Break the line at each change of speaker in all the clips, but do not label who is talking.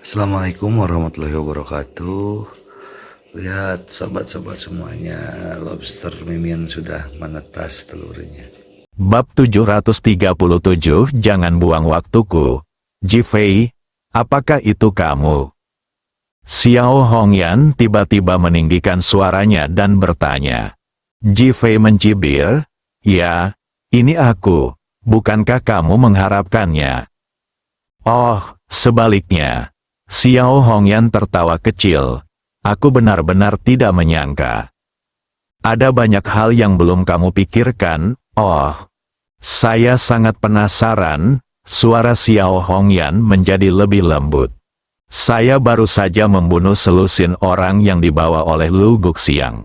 Assalamualaikum warahmatullahi wabarakatuh. Lihat sobat-sobat semuanya, lobster Mimin sudah menetas telurnya.
Bab 737 Jangan buang waktuku. Jifei, apakah itu kamu? Xiao Hongyan tiba-tiba meninggikan suaranya dan bertanya. Jifei mencibir, ya, ini aku, bukankah kamu mengharapkannya? Oh, sebaliknya. Xiao Hongyan tertawa kecil. Aku benar-benar tidak menyangka. Ada banyak hal yang belum kamu pikirkan. Oh, saya sangat penasaran. Suara Xiao Hongyan menjadi lebih lembut. Saya baru saja membunuh selusin orang yang dibawa oleh Lu Guxiang.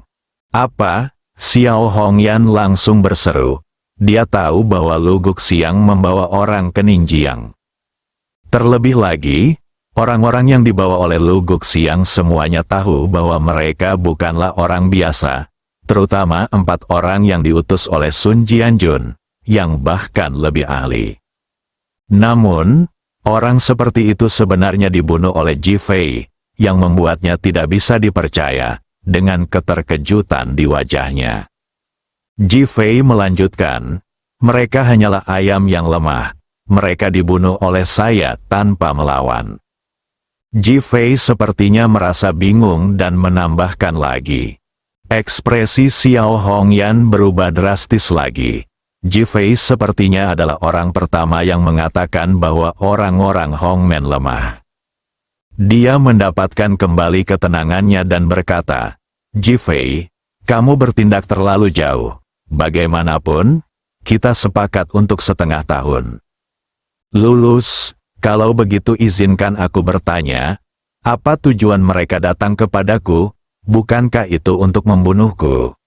Apa? Xiao Hongyan langsung berseru. Dia tahu bahwa Lu Guxiang membawa orang ke Ninjiang. Terlebih lagi, orang-orang yang dibawa oleh Lu Guxiang semuanya tahu bahwa mereka bukanlah orang biasa, terutama 4 orang yang diutus oleh Sun Jianjun, yang bahkan lebih ahli. Namun, orang seperti itu sebenarnya dibunuh oleh Jifei, yang membuatnya tidak bisa dipercaya, dengan keterkejutan di wajahnya. Jifei melanjutkan, mereka hanyalah ayam yang lemah, mereka dibunuh oleh saya tanpa melawan. Jifei sepertinya merasa bingung dan menambahkan lagi. Ekspresi Xiao Hongyan berubah drastis lagi. Jifei sepertinya adalah orang pertama yang mengatakan bahwa orang-orang Hongmen lemah. Dia mendapatkan kembali ketenangannya dan berkata, Jifei, kamu bertindak terlalu jauh. Bagaimanapun, kita sepakat untuk setengah tahun. Lulus, kalau begitu izinkan aku bertanya, apa tujuan mereka datang kepadaku, bukankah itu untuk membunuhku?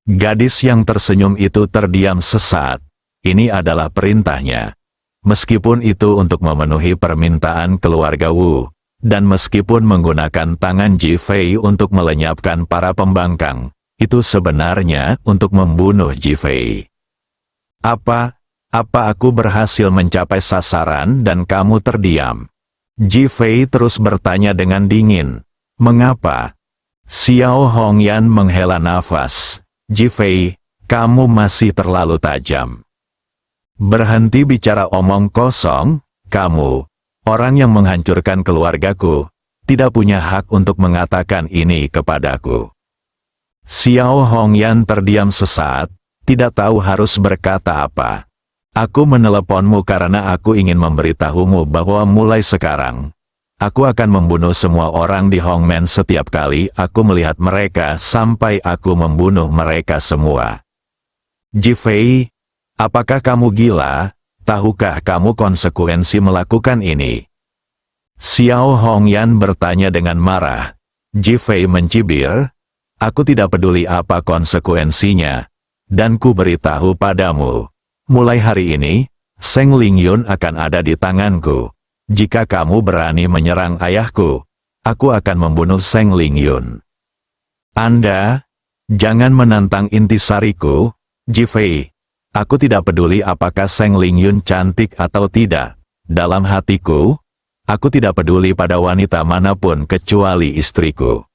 Gadis yang tersenyum itu terdiam sesaat. Ini adalah perintahnya. Meskipun itu untuk memenuhi permintaan keluarga Wu, dan meskipun menggunakan tangan Jifei untuk melenyapkan para pembangkang, itu sebenarnya untuk membunuh Jifei. Apa aku berhasil mencapai sasaran dan kamu terdiam? Jifei terus bertanya dengan dingin. Mengapa? Xiao Hongyan menghela nafas. Jifei, kamu masih terlalu tajam. Berhenti bicara omong kosong, kamu, orang yang menghancurkan keluargaku, tidak punya hak untuk mengatakan ini kepadaku. Xiao Hongyan terdiam sesaat, tidak tahu harus berkata apa. Aku meneleponmu karena aku ingin memberitahumu bahwa mulai sekarang, aku akan membunuh semua orang di Hongmen setiap kali aku melihat mereka sampai aku membunuh mereka semua. Jifei, apakah kamu gila? Tahukah kamu konsekuensi melakukan ini? Xiao Hongyan bertanya dengan marah. Jifei mencibir, aku tidak peduli apa konsekuensinya, dan ku beritahu padamu, mulai hari ini, Seng Lingyun akan ada di tanganku. Jika kamu berani menyerang ayahku, aku akan membunuh Seng Lingyun. Anda, jangan menantang intisariku, Jifei. Aku tidak peduli apakah Seng Lingyun cantik atau tidak. Dalam hatiku, aku tidak peduli pada wanita manapun kecuali istriku.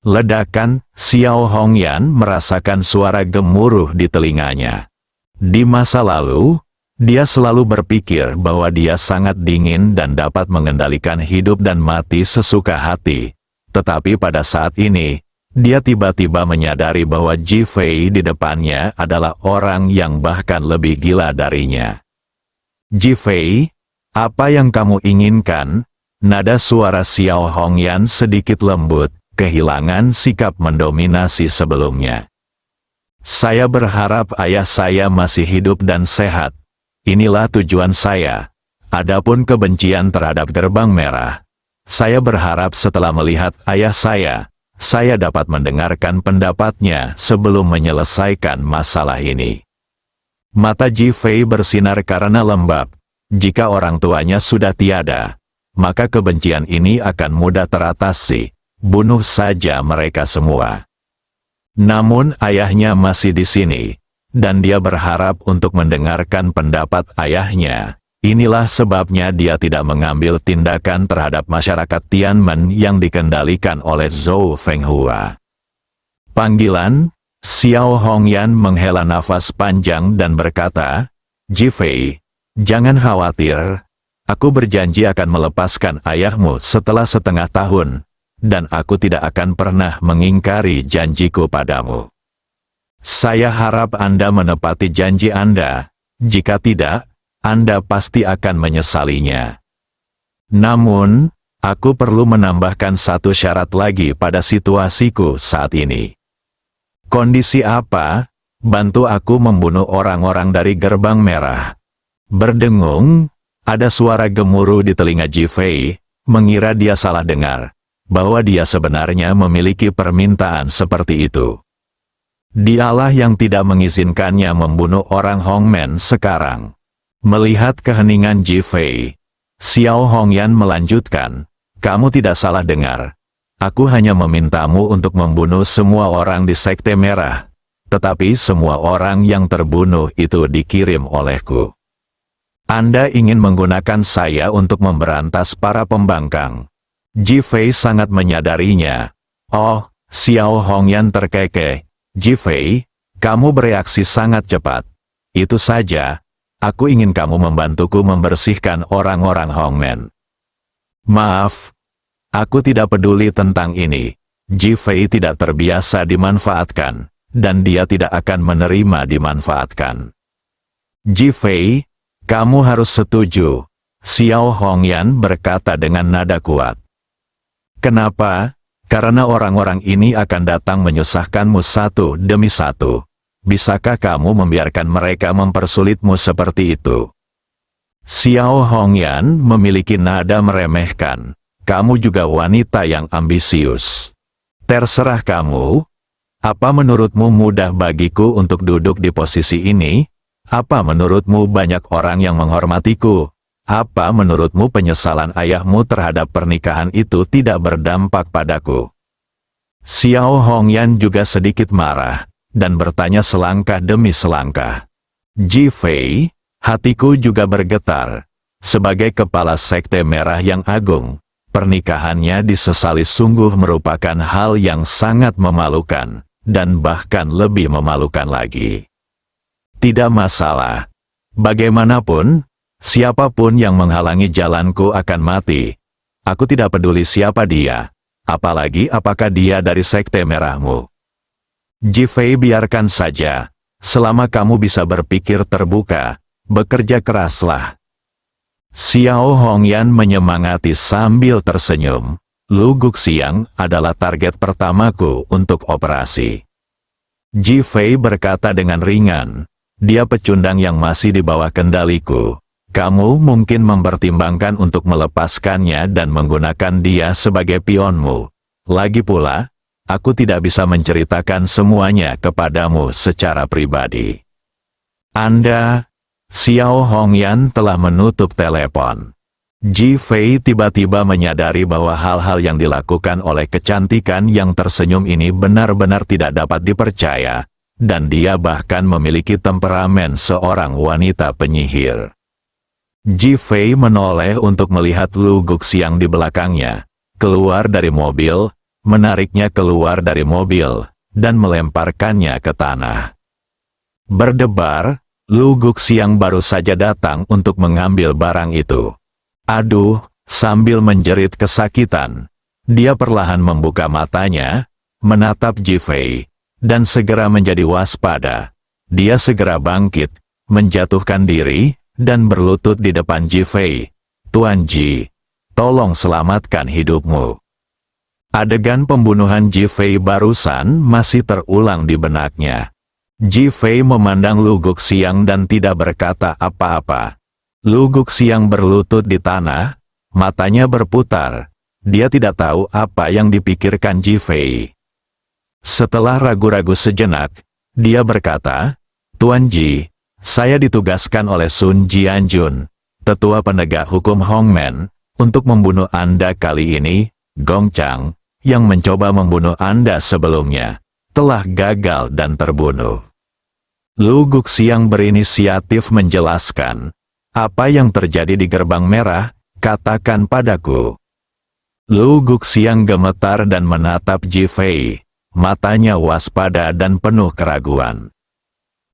Ledakan, Xiao Hongyan merasakan suara gemuruh di telinganya. Di masa lalu, dia selalu berpikir bahwa dia sangat dingin dan dapat mengendalikan hidup dan mati sesuka hati. Tetapi pada saat ini, dia tiba-tiba menyadari bahwa Jifei di depannya adalah orang yang bahkan lebih gila darinya. Jifei, apa yang kamu inginkan? Nada suara Xiao Hongyan sedikit lembut, kehilangan sikap mendominasi sebelumnya. Saya berharap ayah saya masih hidup dan sehat. Inilah tujuan saya. Adapun kebencian terhadap gerbang merah, saya berharap setelah melihat ayah saya dapat mendengarkan pendapatnya sebelum menyelesaikan masalah ini. Mata Jifei bersinar karena lembab. Jika orang tuanya sudah tiada, maka kebencian ini akan mudah teratasi. Bunuh saja mereka semua. Namun ayahnya masih di sini. Dan dia berharap untuk mendengarkan pendapat ayahnya. Inilah sebabnya dia tidak mengambil tindakan terhadap masyarakat Tianmen yang dikendalikan oleh Zhou Fenghua. Panggilan, Xiao Hongyan menghela nafas panjang dan berkata, Jifei, jangan khawatir, aku berjanji akan melepaskan ayahmu setelah setengah tahun, dan aku tidak akan pernah mengingkari janjiku padamu. Saya harap Anda menepati janji Anda, jika tidak, Anda pasti akan menyesalinya. Namun, aku perlu menambahkan satu syarat lagi pada situasiku saat ini. Kondisi apa? Bantu aku membunuh orang-orang dari Gerbang Merah. Berdengung, ada suara gemuruh di telinga Jifei, mengira dia salah dengar, bahwa dia sebenarnya memiliki permintaan seperti itu. Dialah yang tidak mengizinkannya membunuh orang Hongmen sekarang. Melihat keheningan Jifei, Xiao Hongyan melanjutkan, kamu tidak salah dengar. Aku hanya memintamu untuk membunuh semua orang di Sekte Merah, tetapi semua orang yang terbunuh itu dikirim olehku. Anda ingin menggunakan saya untuk memberantas para pembangkang. Jifei sangat menyadarinya. Oh, Xiao Hongyan terkekeh. Jifei, kamu bereaksi sangat cepat. Itu saja, aku ingin kamu membantuku membersihkan orang-orang Hongmen. Maaf, aku tidak peduli tentang ini. Jifei tidak terbiasa dimanfaatkan, dan dia tidak akan menerima dimanfaatkan. Jifei, kamu harus setuju, Xiao Hongyan berkata dengan nada kuat. Kenapa? Karena orang-orang ini akan datang menyusahkanmu satu demi satu. Bisakah kamu membiarkan mereka mempersulitmu seperti itu? Xiao Hongyan memiliki nada meremehkan. Kamu juga wanita yang ambisius. Terserah kamu. Apa menurutmu mudah bagiku untuk duduk di posisi ini? Apa menurutmu banyak orang yang menghormatiku? Apa menurutmu penyesalan ayahmu terhadap pernikahan itu tidak berdampak padaku? Xiao Hongyan juga sedikit marah, dan bertanya selangkah demi selangkah. Jifei, hatiku juga bergetar. Sebagai kepala Sekte Merah yang agung, pernikahannya disesali sungguh merupakan hal yang sangat memalukan, dan bahkan lebih memalukan lagi. Tidak masalah. Bagaimanapun, siapapun yang menghalangi jalanku akan mati. Aku tidak peduli siapa dia, apalagi apakah dia dari Sekte Merahmu. Jifei, biarkan saja, selama kamu bisa berpikir terbuka, bekerja keraslah. Xiao Hongyan menyemangati sambil tersenyum. Lu Guxiang adalah target pertamaku untuk operasi. Jifei berkata dengan ringan, dia pecundang yang masih di bawah kendaliku. Kamu mungkin mempertimbangkan untuk melepaskannya dan menggunakan dia sebagai pionmu. Lagi pula, aku tidak bisa menceritakan semuanya kepadamu secara pribadi. Anda, Xiao Hongyan telah menutup telepon. Jifei tiba-tiba menyadari bahwa hal-hal yang dilakukan oleh kecantikan yang tersenyum ini benar-benar tidak dapat dipercaya, dan dia bahkan memiliki temperamen seorang wanita penyihir. Jifei menoleh untuk melihat Lu Guxiang di belakangnya, keluar dari mobil, menariknya keluar dari mobil, dan melemparkannya ke tanah. Berdebar, Lu Guxiang baru saja datang untuk mengambil barang itu. Aduh, sambil menjerit kesakitan, dia perlahan membuka matanya, menatap Jifei, dan segera menjadi waspada. Dia segera bangkit, menjatuhkan diri, dan berlutut di depan Jifei. Tuan Ji, tolong selamatkan hidupmu. Adegan pembunuhan Jifei barusan masih terulang di benaknya. Jifei memandang Lu Guxiang dan tidak berkata apa-apa. Lu Guxiang berlutut di tanah, matanya berputar. Dia tidak tahu apa yang dipikirkan Jifei. Setelah ragu-ragu sejenak, dia berkata, Tuan Ji, saya ditugaskan oleh Sun Jianjun, tetua penegak hukum Hongmen, untuk membunuh Anda kali ini. Gong Chang, yang mencoba membunuh Anda sebelumnya, telah gagal dan terbunuh. Lu Guxiang berinisiatif menjelaskan, Apa yang terjadi di gerbang merah? Katakan padaku. Lu Guxiang gemetar dan menatap Ji Fei. Matanya waspada dan penuh keraguan.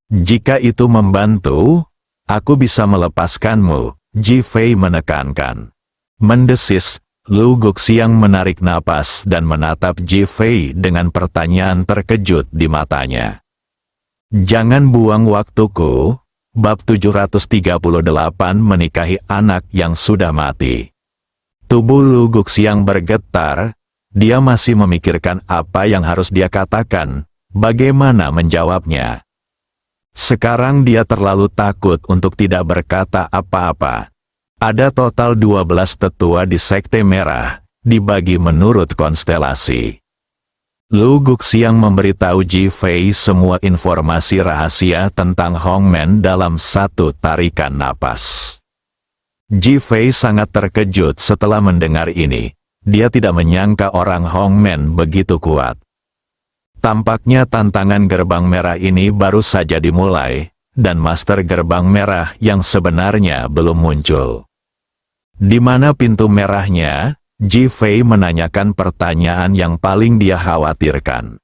Jika itu membantu, aku bisa melepaskanmu, Ji Fei menekankan. Mendesis, Lu Guxiang menarik napas dan menatap Ji Fei dengan pertanyaan terkejut di matanya. Jangan buang waktuku. Bab 738 menikahi anak yang sudah mati. Tubuh Lu Guxiang bergetar, dia masih memikirkan apa yang harus dia katakan, bagaimana menjawabnya. Sekarang dia terlalu takut untuk tidak berkata apa-apa. Ada total 12 tetua di Sekte Merah, dibagi menurut konstelasi. Lu Guxiang memberitahu Ji Fei semua informasi rahasia tentang Hongmen dalam satu tarikan napas. Ji Fei sangat terkejut setelah mendengar ini. Dia tidak menyangka orang Hongmen begitu kuat. Tampaknya tantangan gerbang merah ini baru saja dimulai, dan master gerbang merah yang sebenarnya belum muncul. Di mana pintu merahnya? Ji Fei menanyakan pertanyaan yang paling dia khawatirkan.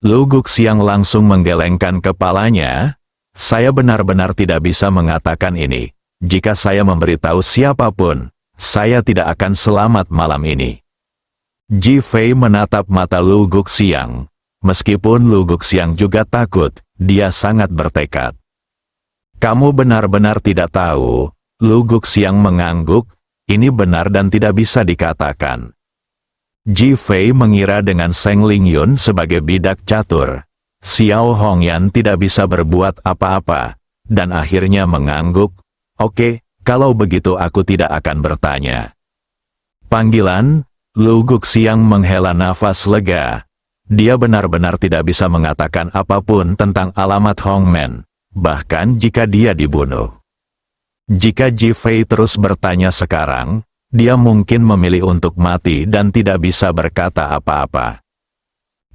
Lu Guxiang langsung menggelengkan kepalanya. Saya benar-benar tidak bisa mengatakan ini. Jika saya memberitahu siapapun, saya tidak akan selamat malam ini. Ji Fei menatap mata Lu Guxiang. Meskipun Lu Guxiang juga takut, dia sangat bertekad. Kamu benar-benar tidak tahu. Lu Guxiang mengangguk. Ini benar dan tidak bisa dikatakan. Ji Fei mengira dengan Seng Lingyun sebagai bidak catur, Xiao Hongyan tidak bisa berbuat apa-apa, dan akhirnya mengangguk. Oke, kalau begitu aku tidak akan bertanya. Panggilan, Lu Guxiang menghela nafas lega. Dia benar-benar tidak bisa mengatakan apapun tentang alamat Hongmen, bahkan jika dia dibunuh. Jika Ji Fei terus bertanya sekarang, dia mungkin memilih untuk mati dan tidak bisa berkata apa-apa.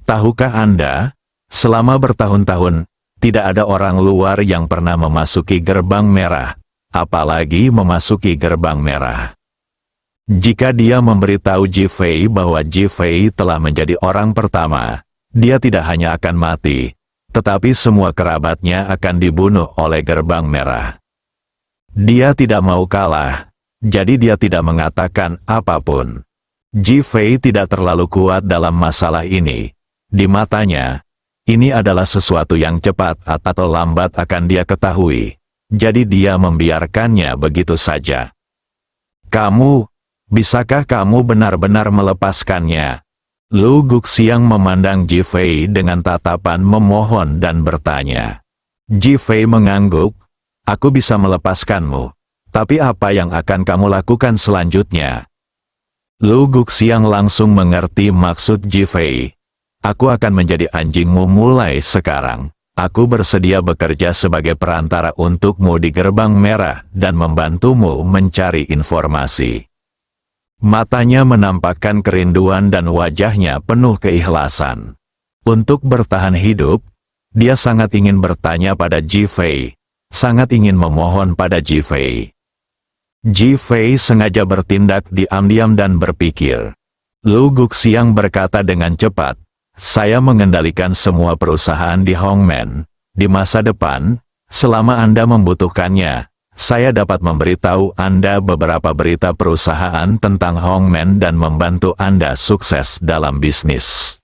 Tahukah Anda, selama bertahun-tahun, tidak ada orang luar yang pernah memasuki gerbang merah, apalagi memasuki gerbang merah. Jika dia memberitahu Ji Fei bahwa Ji Fei telah menjadi orang pertama, dia tidak hanya akan mati, tetapi semua kerabatnya akan dibunuh oleh gerbang merah. Dia tidak mau kalah, jadi dia tidak mengatakan apapun. Ji Fei tidak terlalu kuat dalam masalah ini. Di matanya, ini adalah sesuatu yang cepat atau lambat akan dia ketahui. Jadi dia membiarkannya begitu saja. Bisakah kamu benar-benar melepaskannya? Lu Guxiang memandang Ji Fei dengan tatapan memohon dan bertanya. Ji Fei mengangguk. Aku bisa melepaskanmu, tapi apa yang akan kamu lakukan selanjutnya? Lu Guxiang langsung mengerti maksud Ji Fei. Aku akan menjadi anjingmu mulai sekarang. Aku bersedia bekerja sebagai perantara untukmu di gerbang merah dan membantumu mencari informasi. Matanya menampakkan kerinduan dan wajahnya penuh keikhlasan. Untuk bertahan hidup, dia sangat ingin bertanya pada Ji Fei. Sangat ingin memohon pada Ji Fei. Ji Fei sengaja bertindak diam-diam dan berpikir. Lu Guxiang berkata dengan cepat, saya mengendalikan semua perusahaan di Hongmen. Di masa depan, selama Anda membutuhkannya, saya dapat memberitahu Anda beberapa berita perusahaan tentang Hongmen dan membantu Anda sukses dalam bisnis.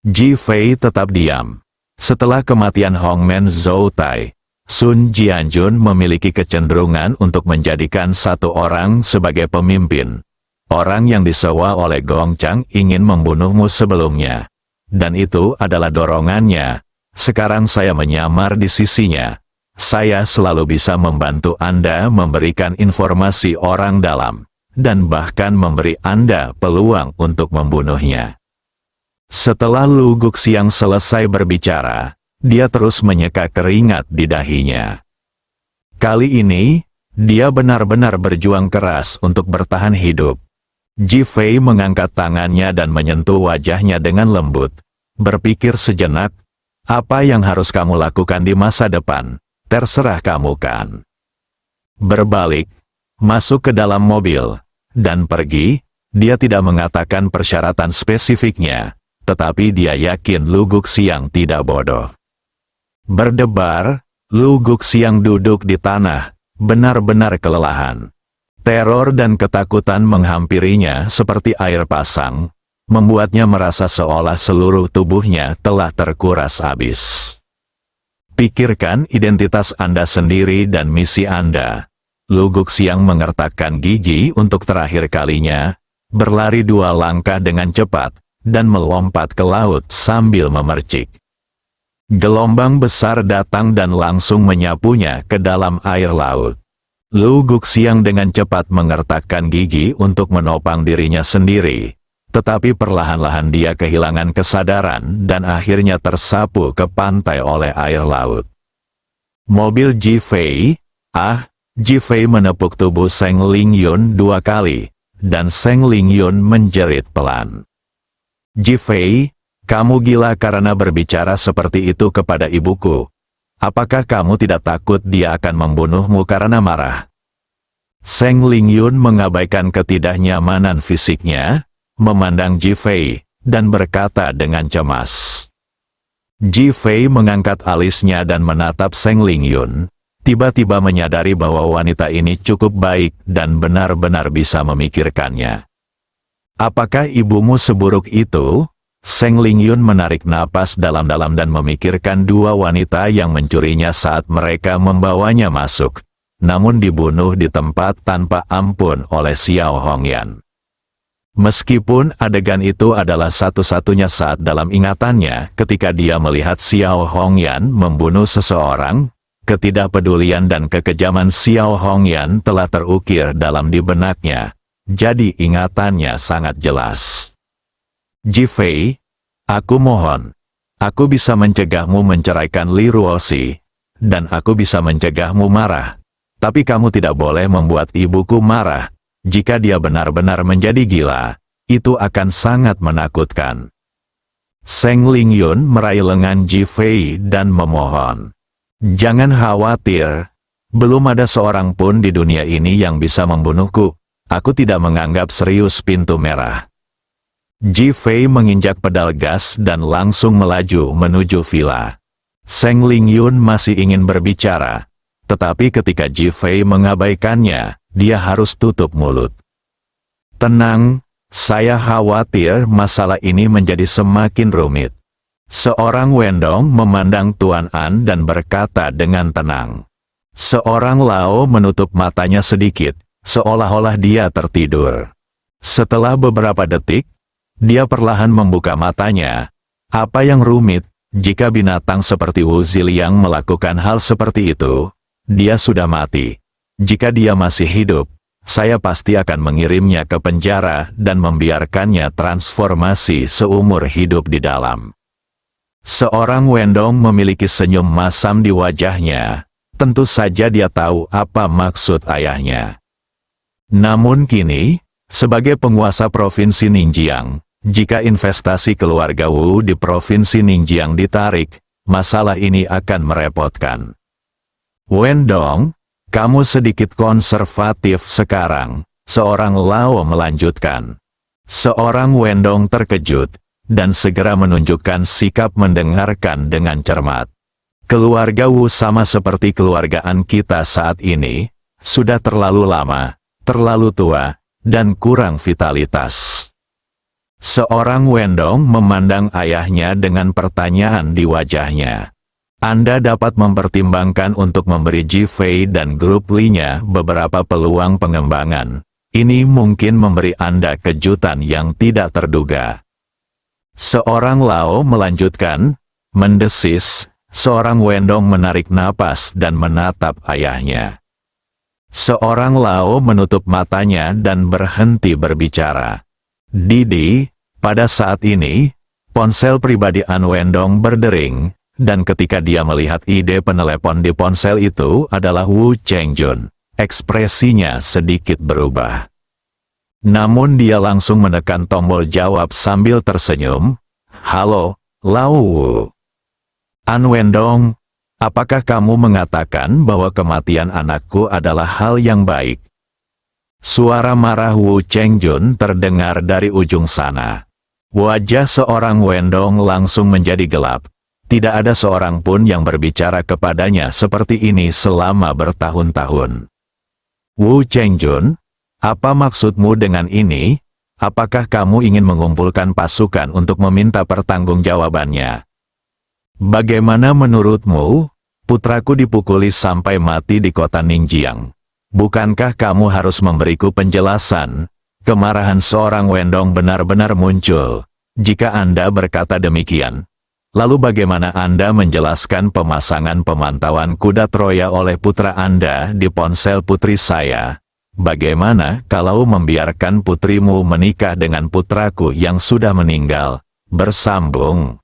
Ji Fei tetap diam. Setelah kematian Hongmen Zhou Tai, Sun Jianjun memiliki kecenderungan untuk menjadikan satu orang sebagai pemimpin. Orang yang disewa oleh Gong Chang ingin membunuhmu sebelumnya. Dan itu adalah dorongannya. Sekarang saya menyamar di sisinya. Saya selalu bisa membantu Anda memberikan informasi orang dalam, dan bahkan memberi Anda peluang untuk membunuhnya. Setelah Lu Guxiang selesai berbicara, dia terus menyeka keringat di dahinya. Kali ini, dia benar-benar berjuang keras untuk bertahan hidup. Ji Fei mengangkat tangannya dan menyentuh wajahnya dengan lembut. Berpikir sejenak, apa yang harus kamu lakukan di masa depan, terserah kamu kan. berbalik, masuk ke dalam mobil, dan pergi. Dia tidak mengatakan persyaratan spesifiknya, tetapi dia yakin Lu Guxiang tidak bodoh. Berdebar, Lu Guxiang duduk di tanah, benar-benar kelelahan. Teror dan ketakutan menghampirinya seperti air pasang, membuatnya merasa seolah seluruh tubuhnya telah terkuras habis. Pikirkan identitas Anda sendiri dan misi Anda. Lu Guxiang mengertakkan gigi untuk terakhir kalinya, berlari 2 langkah dengan cepat, dan melompat ke laut sambil memercik. Gelombang besar datang dan langsung menyapunya ke dalam air laut. Lu Guxiang dengan cepat mengertakkan gigi untuk menopang dirinya sendiri, tetapi perlahan-lahan dia kehilangan kesadaran dan akhirnya tersapu ke pantai oleh air laut. Mobil Ji-Fei, Ji-Fei menepuk tubuh Seng Lingyun 2 kali, dan Seng Lingyun menjerit pelan. Ji-Fei, kamu gila karena berbicara seperti itu kepada ibuku. Apakah kamu tidak takut dia akan membunuhmu karena marah? Seng Lingyun mengabaikan ketidaknyamanan fisiknya, memandang Ji-Fei, dan berkata dengan cemas. Ji-Fei mengangkat alisnya dan menatap Seng Lingyun, tiba-tiba menyadari bahwa wanita ini cukup baik dan benar-benar bisa memikirkannya. Apakah ibumu seburuk itu? Seng Lingyun menarik napas dalam-dalam dan memikirkan 2 wanita yang mencurinya saat mereka membawanya masuk, namun dibunuh di tempat tanpa ampun oleh Xiao Hongyan. Meskipun adegan itu adalah satu-satunya saat dalam ingatannya ketika dia melihat Xiao Hongyan membunuh seseorang, ketidakpedulian dan kekejaman Xiao Hongyan telah terukir dalam di benaknya, jadi ingatannya sangat jelas. Ji-Fei, aku mohon, aku bisa mencegahmu menceraikan Li Ruoxi, dan aku bisa mencegahmu marah, tapi kamu tidak boleh membuat ibuku marah. Jika dia benar-benar menjadi gila, itu akan sangat menakutkan. Seng Lingyun meraih lengan Ji-Fei dan memohon. Jangan khawatir, belum ada seorang pun di dunia ini yang bisa membunuhku. Aku tidak menganggap serius pintu merah. Ji-Fei menginjak pedal gas dan langsung melaju menuju villa. Seng Lingyun masih ingin berbicara, tetapi ketika Ji-Fei mengabaikannya, dia harus tutup mulut. Tenang, saya khawatir masalah ini menjadi semakin rumit. Seorang Wendong memandang Tuan An dan berkata dengan tenang. Seorang Lao menutup matanya sedikit, seolah-olah dia tertidur. Setelah beberapa detik, dia perlahan membuka matanya. Apa yang rumit, jika binatang seperti Wu Ziliang melakukan hal seperti itu, dia sudah mati. Jika dia masih hidup, saya pasti akan mengirimnya ke penjara dan membiarkannya transformasi seumur hidup di dalam. Seorang Wendong memiliki senyum masam di wajahnya, tentu saja dia tahu apa maksud ayahnya. Namun kini, sebagai penguasa Provinsi Ningjiang, jika investasi keluarga Wu di Provinsi Ningjiang ditarik, masalah ini akan merepotkan. Wendong, kamu sedikit konservatif sekarang, seorang Lao melanjutkan. Seorang Wendong terkejut, dan segera menunjukkan sikap mendengarkan dengan cermat. Keluarga Wu sama seperti keluargaan kita saat ini, sudah terlalu lama, terlalu tua, dan kurang vitalitas. Seorang Wendong memandang ayahnya dengan pertanyaan di wajahnya. Anda dapat mempertimbangkan untuk memberi Ji-Fei dan grup Li-nya beberapa peluang pengembangan. Ini mungkin memberi Anda kejutan yang tidak terduga. Seorang Lao melanjutkan, mendesis, seorang Wendong menarik napas dan menatap ayahnya. Seorang Lao menutup matanya dan berhenti berbicara. Didi, pada saat ini, ponsel pribadi An Wendong berdering, dan ketika dia melihat ide penelepon di ponsel itu adalah Wu Chengjun, ekspresinya sedikit berubah. Namun dia langsung menekan tombol jawab sambil tersenyum. Halo, Lao Wu. An Wendong, Apakah kamu mengatakan bahwa kematian anakku adalah hal yang baik? Suara marah Wu Chengjun terdengar dari ujung sana. Wajah seorang Wendong langsung menjadi gelap. Tidak ada seorang pun yang berbicara kepadanya seperti ini selama bertahun-tahun. Wu Chengjun, apa maksudmu dengan ini? Apakah kamu ingin mengumpulkan pasukan untuk meminta pertanggungjawabannya? Bagaimana menurutmu? Putraku dipukuli sampai mati di kota Ningjiang. Bukankah kamu harus memberiku penjelasan? Kemarahan seorang Wendong benar-benar muncul. Jika Anda berkata demikian, lalu bagaimana Anda menjelaskan pemasangan pemantauan kuda Troya oleh putra Anda di ponsel putri saya? Bagaimana kalau membiarkan putrimu menikah dengan putraku yang sudah meninggal? Bersambung.